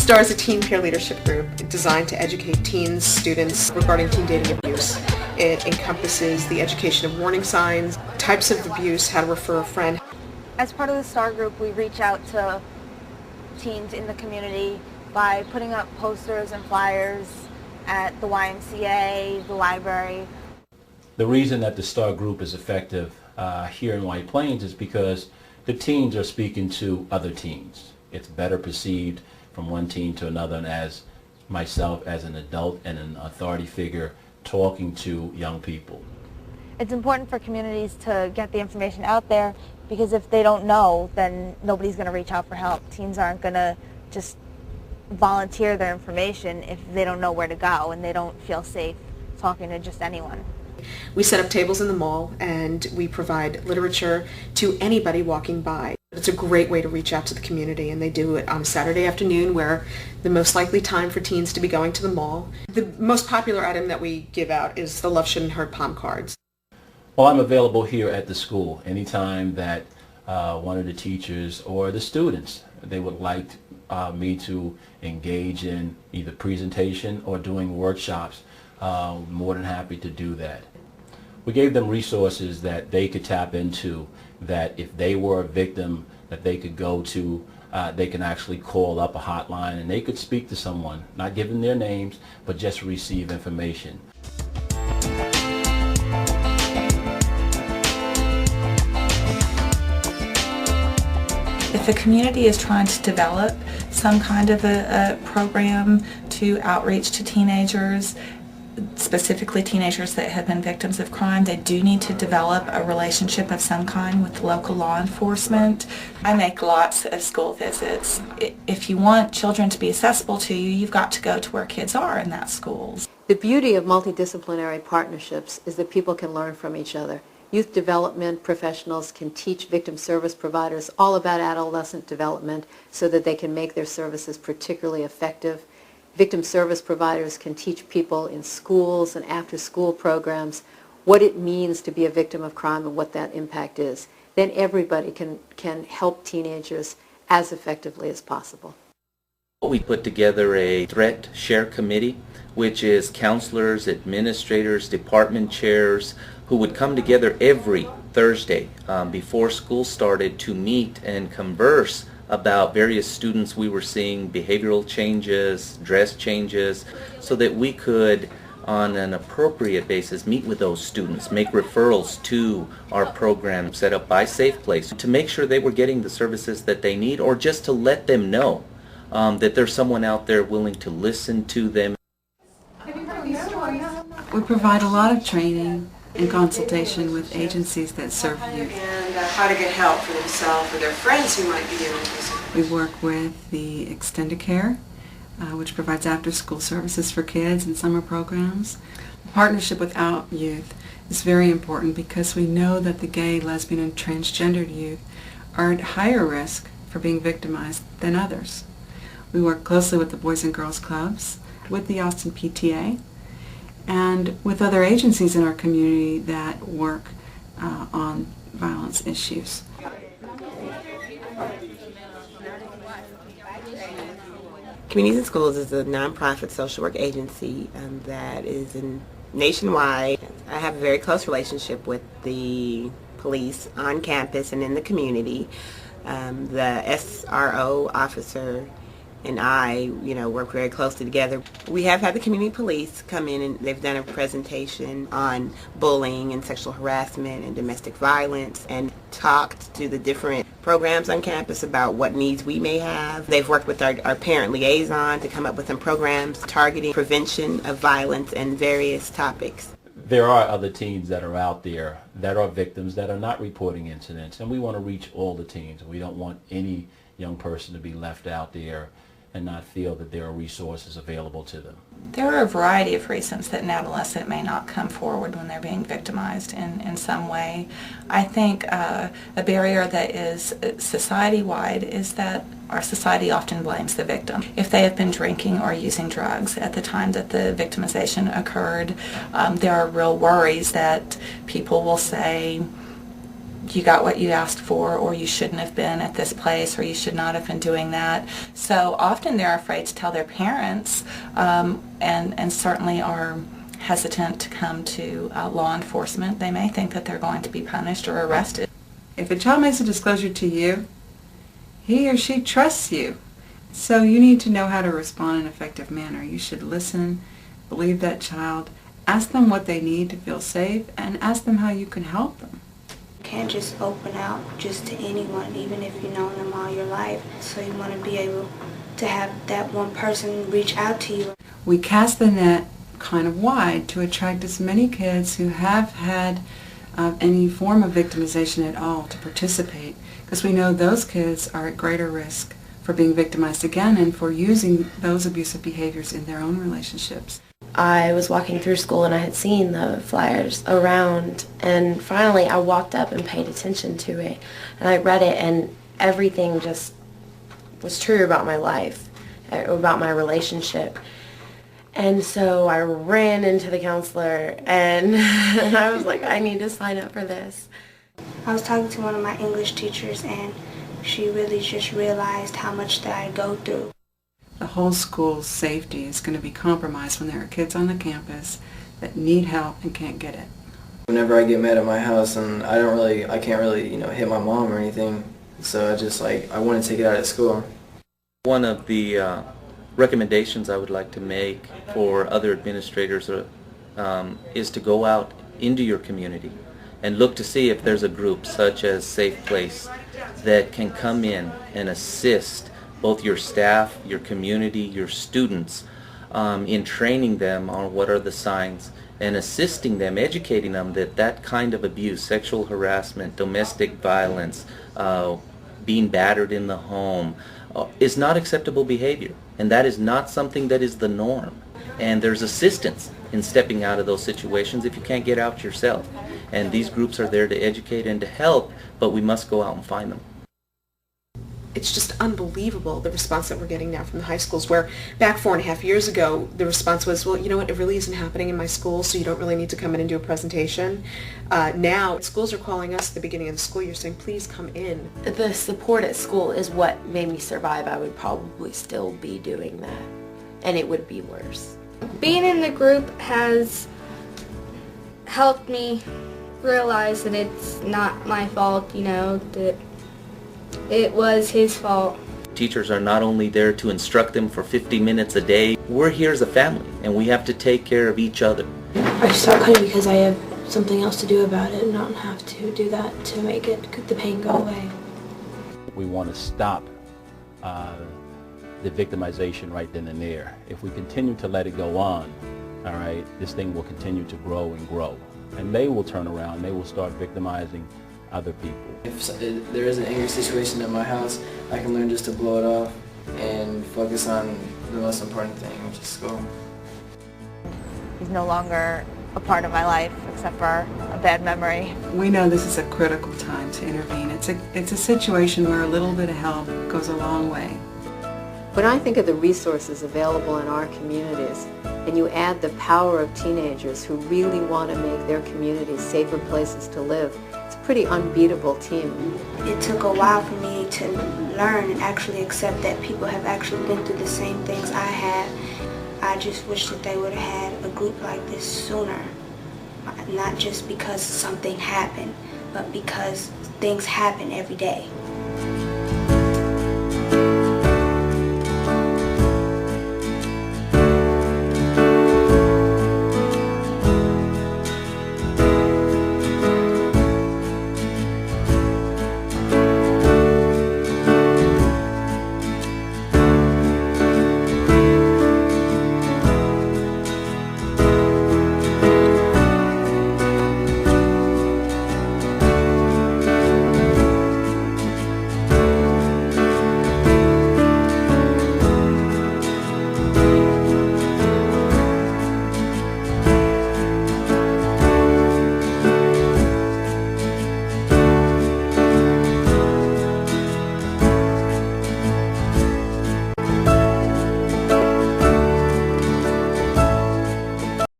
STAR is a teen peer leadership group designed to educate teens, students regarding teen dating abuse. It encompasses the education of warning signs, types of abuse, how to refer a friend. As part of the STAR group, we reach out to teens in the community by putting up posters and flyers at the YMCA, the library. The reason that the STAR group is effective here in White Plains is because the teens are speaking to other teens. It's better perceived from one teen to another, and as myself as an adult and an authority figure talking to young people. It's important for communities to get the information out there, because if they don't know, then nobody's going to reach out for help. Teens aren't going to just volunteer their information if they don't know where to go and they don't feel safe talking to just anyone. We set up tables in the mall and we provide literature to anybody walking by. It's a great way to reach out to the community, and they do it on a Saturday afternoon, where the most likely time for teens to be going to the mall. The most popular item that we give out is the Love Shouldn't Hurt palm cards. Well, I'm available here at the school anytime that one of the teachers or the students, they would like me to engage in either presentation or doing workshops. More than happy to do that. We gave them resources that they could tap into, that if they were a victim, that they could go to, they can actually call up a hotline and they could speak to someone, not giving their names, but just receive information. If the community is trying to develop some kind of a program to outreach to teenagers, specifically teenagers that have been victims of crime, they do need to develop a relationship of some kind with local law enforcement. I make lots of school visits. If you want children to be accessible to you, you've got to go to where kids are in that schools. The beauty of multidisciplinary partnerships is that people can learn from each other. Youth development professionals can teach victim service providers all about adolescent development so that they can make their services particularly effective. Victim service providers can teach people in schools and after-school programs what it means to be a victim of crime and what that impact is. Then everybody can help teenagers as effectively as possible. We put together a threat share committee, which is counselors, administrators, department chairs, who would come together every Thursday before school started to meet and converse about various students we were seeing, behavioral changes, dress changes, so that we could, on an appropriate basis, meet with those students, make referrals to our program set up by Safe Place to make sure they were getting the services that they need, or just to let them know that there's someone out there willing to listen to them. We provide a lot of training and consultation with agencies that serve youth. And how to get help for themselves or their friends who might be dealing with this. We work with the Extended Care, which provides after-school services for kids and summer programs. The partnership with Out Youth is very important because we know that the gay, lesbian, and transgendered youth are at higher risk for being victimized than others. We work closely with the Boys and Girls Clubs, with the Austin PTA, and with other agencies in our community that work on violence issues. Communities in Schools is a nonprofit social work agency that is nationwide. I have a very close relationship with the police on campus and in the community. The SRO officer and I, work very closely together. We have had the community police come in and they've done a presentation on bullying and sexual harassment and domestic violence and talked to the different programs on campus about what needs we may have. They've worked with our parent liaison to come up with some programs targeting prevention of violence and various topics. There are other teens that are out there that are victims that are not reporting incidents, and we want to reach all the teens. We don't want any young person to be left out there and not feel that there are resources available to them. There are a variety of reasons that an adolescent may not come forward when they're being victimized in some way. I think a barrier that is society-wide is that our society often blames the victim. If they have been drinking or using drugs at the time that the victimization occurred, there are real worries that people will say, you got what you asked for, or you shouldn't have been at this place, or you should not have been doing that. So often they're afraid to tell their parents, and certainly are hesitant to come to law enforcement. They may think that they're going to be punished or arrested. If a child makes a disclosure to you, he or she trusts you. So you need to know how to respond in an effective manner. You should listen, believe that child, ask them what they need to feel safe, and ask them how you can help them. You can't just open out just to anyone, even if you've known them all your life. So you want to be able to have that one person reach out to you. We cast the net kind of wide to attract as many kids who have had any form of victimization at all to participate, because we know those kids are at greater risk for being victimized again and for using those abusive behaviors in their own relationships. I was walking through school and I had seen the flyers around, and finally I walked up and paid attention to it, and I read it, and everything just was true about my life, about my relationship. And so I ran into the counselor and I was like, I need to sign up for this. I was talking to one of my English teachers, and she really just realized how much that I go through. The whole school's safety is going to be compromised when there are kids on the campus that need help and can't get it. Whenever I get mad at my house, and I can't really, hit my mom or anything, so I want to take it out at school. One of the recommendations I would like to make for other administrators is to go out into your community and look to see if there's a group such as Safe Place that can come in and assist both your staff, your community, your students in training them on what are the signs and assisting them, educating them that that kind of abuse, sexual harassment, domestic violence, being battered in the home, is not acceptable behavior, and that is not something that is the norm. And there's assistance in stepping out of those situations if you can't get out yourself. And these groups are there to educate and to help, but we must go out and find them. It's just unbelievable, the response that we're getting now from the high schools, where back 4.5 years ago, the response was, well, you know what, it really isn't happening in my school, so you don't really need to come in and do a presentation. Now, schools are calling us at the beginning of the school year saying, please come in. The support at school is what made me survive. I would probably still be doing that, and it would be worse. Being in the group has helped me realize that it's not my fault, that it was his fault. Teachers are not only there to instruct them for 50 minutes a day. We're here as a family, and we have to take care of each other. I stopped cutting because I have something else to do about it and not have to do that to make the pain go away. We want to stop the victimization right then and there. If we continue to let it go on, all right, this thing will continue to grow and grow. And they will turn around, they will start victimizing other people. If there is an angry situation at my house, I can learn just to blow it off and focus on the most important thing, which is school. He's no longer a part of my life except for a bad memory. We know this is a critical time to intervene. It's a situation where a little bit of help goes a long way. When I think of the resources available in our communities, and you add the power of teenagers who really want to make their communities safer places to live, it's a pretty unbeatable team. It took a while for me to learn and actually accept that people have actually been through the same things I have. I just wish that they would have had a group like this sooner. Not just because something happened, but because things happen every day.